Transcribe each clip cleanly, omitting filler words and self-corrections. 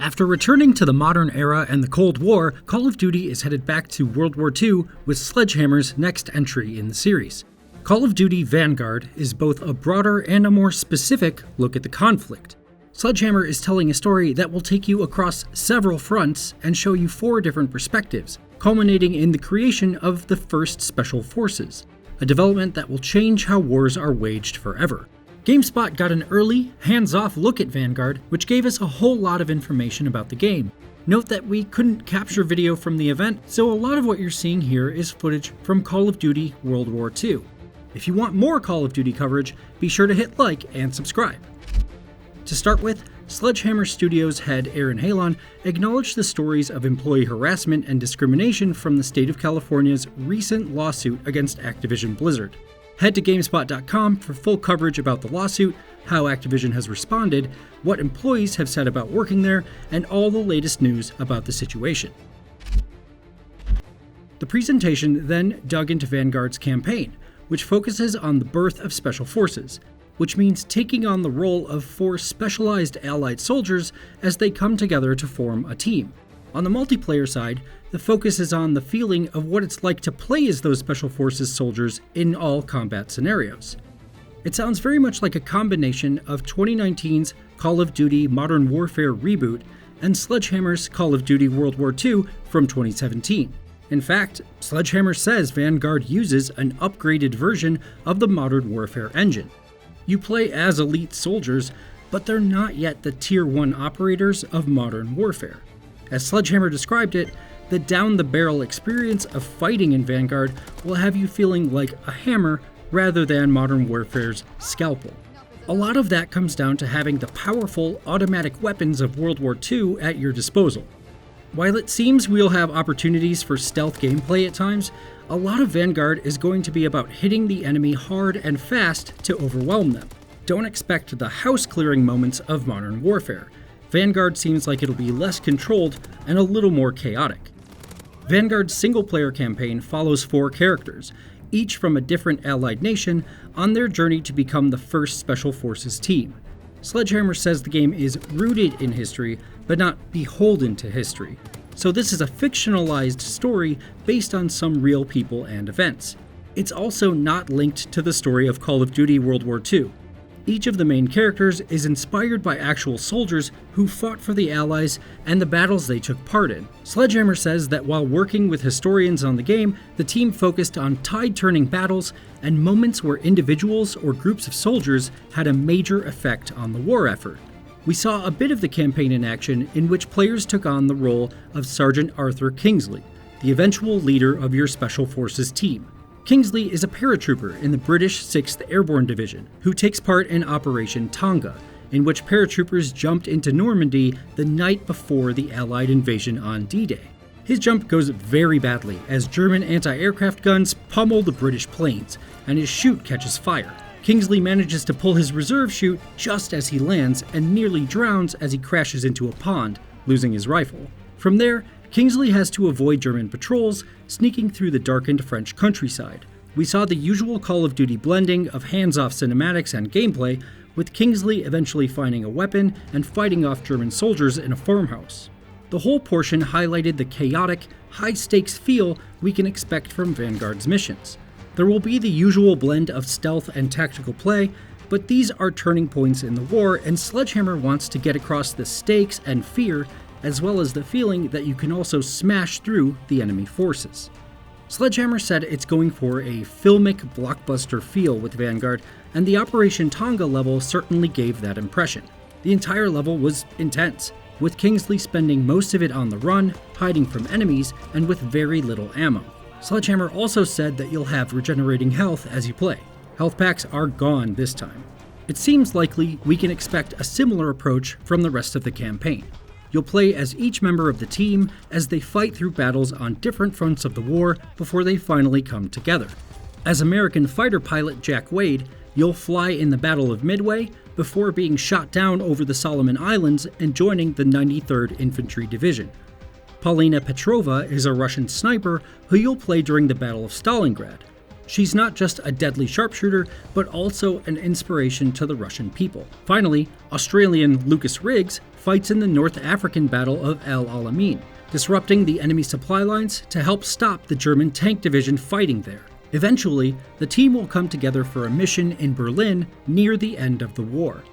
After returning to the modern era and the Cold War, Call of Duty is headed back to World War II with Sledgehammer's next entry in the series. Call of Duty Vanguard is both a broader and a more specific look at the conflict. Sledgehammer is telling a story that will take you across several fronts and show you 4 different perspectives, culminating in the creation of the first Special Forces, a development that will change how wars are waged forever. GameSpot got an early, hands-off look at Vanguard, which gave us a whole lot of information about the game. Note that we couldn't capture video from the event, so a lot of what you're seeing here is footage from Call of Duty World War II. If you want more Call of Duty coverage, be sure to hit like and subscribe. To start with, Sledgehammer Studios head Aaron Halon acknowledged the stories of employee harassment and discrimination from the state of California's recent lawsuit against Activision Blizzard. Head to GameSpot.com for full coverage about the lawsuit, how Activision has responded, what employees have said about working there, and all the latest news about the situation. The presentation then dug into Vanguard's campaign, which focuses on the birth of Special Forces, which means taking on the role of 4 specialized Allied soldiers as they come together to form a team. On the multiplayer side, the focus is on the feeling of what it's like to play as those Special Forces soldiers in all combat scenarios. It sounds very much like a combination of 2019's Call of Duty Modern Warfare reboot and Sledgehammer's Call of Duty World War II from 2017. In fact, Sledgehammer says Vanguard uses an upgraded version of the Modern Warfare engine. You play as elite soldiers, but they're not yet the Tier 1 operators of Modern Warfare. As Sledgehammer described it, the down-the-barrel experience of fighting in Vanguard will have you feeling like a hammer rather than Modern Warfare's scalpel. A lot of that comes down to having the powerful automatic weapons of World War II at your disposal. While it seems we'll have opportunities for stealth gameplay at times, a lot of Vanguard is going to be about hitting the enemy hard and fast to overwhelm them. Don't expect the house-clearing moments of Modern Warfare. Vanguard seems like it'll be less controlled and a little more chaotic. Vanguard's single-player campaign follows 4 characters, each from a different allied nation, on their journey to become the first Special Forces team. Sledgehammer says the game is rooted in history, but not beholden to history. So this is a fictionalized story based on some real people and events. It's also not linked to the story of Call of Duty World War II. Each of the main characters is inspired by actual soldiers who fought for the Allies and the battles they took part in. Sledgehammer says that while working with historians on the game, the team focused on tide-turning battles and moments where individuals or groups of soldiers had a major effect on the war effort. We saw a bit of the campaign in action in which players took on the role of Sergeant Arthur Kingsley, the eventual leader of your Special Forces team. Kingsley is a paratrooper in the British 6th Airborne Division, who takes part in Operation Tonga, in which paratroopers jumped into Normandy the night before the Allied invasion on D-Day. His jump goes very badly as German anti-aircraft guns pummel the British planes, and his chute catches fire. Kingsley manages to pull his reserve chute just as he lands and nearly drowns as he crashes into a pond, losing his rifle. From there, Kingsley has to avoid German patrols, sneaking through the darkened French countryside. We saw the usual Call of Duty blending of hands-off cinematics and gameplay, with Kingsley eventually finding a weapon and fighting off German soldiers in a farmhouse. The whole portion highlighted the chaotic, high-stakes feel we can expect from Vanguard's missions. There will be the usual blend of stealth and tactical play, but these are turning points in the war, and Sledgehammer wants to get across the stakes and fear, as well as the feeling that you can also smash through the enemy forces. Sledgehammer said it's going for a filmic blockbuster feel with Vanguard, and the Operation Tonga level certainly gave that impression. The entire level was intense, with Kingsley spending most of it on the run, hiding from enemies, and with very little ammo. Sledgehammer also said that you'll have regenerating health as you play. Health packs are gone this time. It seems likely we can expect a similar approach from the rest of the campaign. You'll play as each member of the team as they fight through battles on different fronts of the war before they finally come together. As American fighter pilot Jack Wade, you'll fly in the Battle of Midway before being shot down over the Solomon Islands and joining the 93rd Infantry Division. Paulina Petrova is a Russian sniper who you'll play during the Battle of Stalingrad. She's not just a deadly sharpshooter, but also an inspiration to the Russian people. Finally, Australian Lucas Riggs fights in the North African Battle of El Alamein, disrupting the enemy supply lines to help stop the German tank division fighting there. Eventually, the team will come together for a mission in Berlin near the end of the war.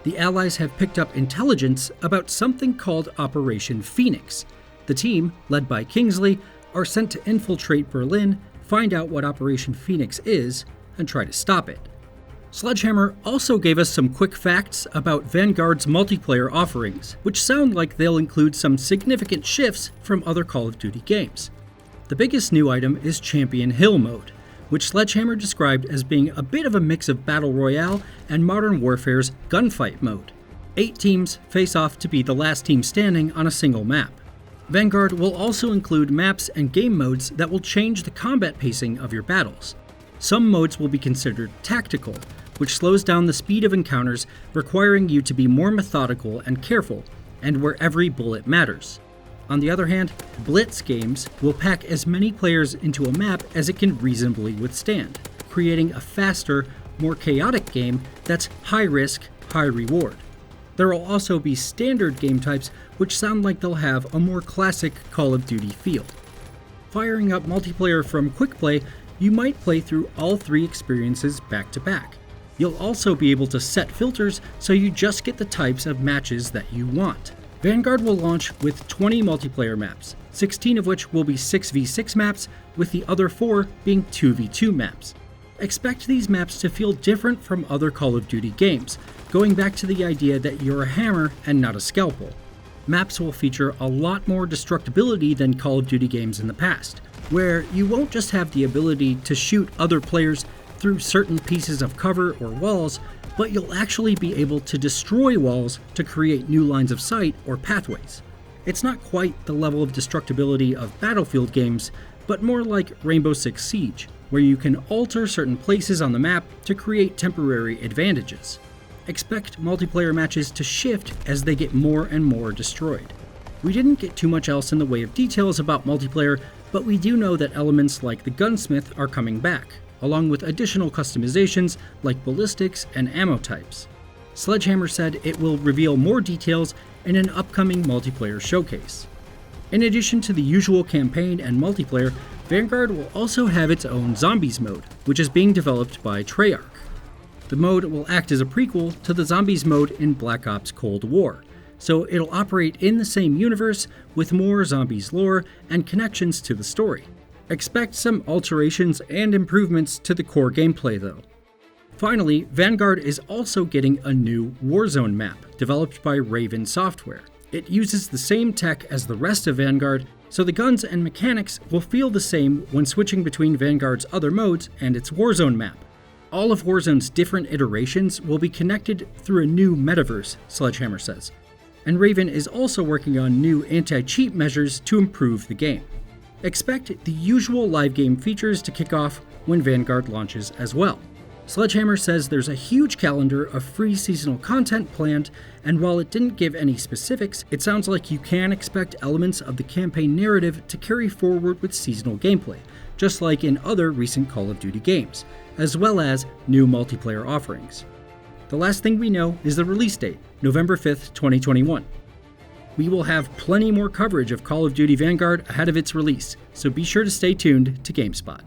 The Allies have picked up intelligence about something called Operation Phoenix. The team, led by Kingsley, are sent to infiltrate Berlin, find out what Operation Phoenix is, and try to stop it. Sledgehammer also gave us some quick facts about Vanguard's multiplayer offerings, which sound like they'll include some significant shifts from other Call of Duty games. The biggest new item is Champion Hill mode, which Sledgehammer described as being a bit of a mix of Battle Royale and Modern Warfare's gunfight mode. 8 teams face off to be the last team standing on a single map. Vanguard will also include maps and game modes that will change the combat pacing of your battles. Some modes will be considered tactical, which slows down the speed of encounters, requiring you to be more methodical and careful, and where every bullet matters. On the other hand, Blitz games will pack as many players into a map as it can reasonably withstand, creating a faster, more chaotic game that's high risk, high reward. There will also be standard game types which sound like they'll have a more classic Call of Duty feel. Firing up multiplayer from Quick Play, you might play through all 3 experiences back to back. You'll also be able to set filters so you just get the types of matches that you want. Vanguard will launch with 20 multiplayer maps, 16 of which will be 6v6 maps, with the other 4 being 2v2 maps. Expect these maps to feel different from other Call of Duty games, going back to the idea that you're a hammer and not a scalpel. Maps will feature a lot more destructibility than Call of Duty games in the past, where you won't just have the ability to shoot other players through certain pieces of cover or walls, but you'll actually be able to destroy walls to create new lines of sight or pathways. It's not quite the level of destructibility of Battlefield games, but more like Rainbow Six Siege, where you can alter certain places on the map to create temporary advantages. Expect multiplayer matches to shift as they get more and more destroyed. We didn't get too much else in the way of details about multiplayer, but we do know that elements like the gunsmith are coming back, along with additional customizations like ballistics and ammo types. Sledgehammer said it will reveal more details in an upcoming multiplayer showcase. In addition to the usual campaign and multiplayer, Vanguard will also have its own Zombies mode, which is being developed by Treyarch. The mode will act as a prequel to the Zombies mode in Black Ops Cold War, so it'll operate in the same universe with more Zombies lore and connections to the story. Expect some alterations and improvements to the core gameplay though. Finally, Vanguard is also getting a new Warzone map, developed by Raven Software. It uses the same tech as the rest of Vanguard, so the guns and mechanics will feel the same when switching between Vanguard's other modes and its Warzone map. All of Warzone's different iterations will be connected through a new metaverse, Sledgehammer says. And Raven is also working on new anti-cheat measures to improve the game. Expect the usual live game features to kick off when Vanguard launches as well. Sledgehammer says there's a huge calendar of free seasonal content planned, and while it didn't give any specifics, it sounds like you can expect elements of the campaign narrative to carry forward with seasonal gameplay, just like in other recent Call of Duty games, as well as new multiplayer offerings. The last thing we know is the release date, November 5th, 2021. We will have plenty more coverage of Call of Duty Vanguard ahead of its release, so be sure to stay tuned to GameSpot.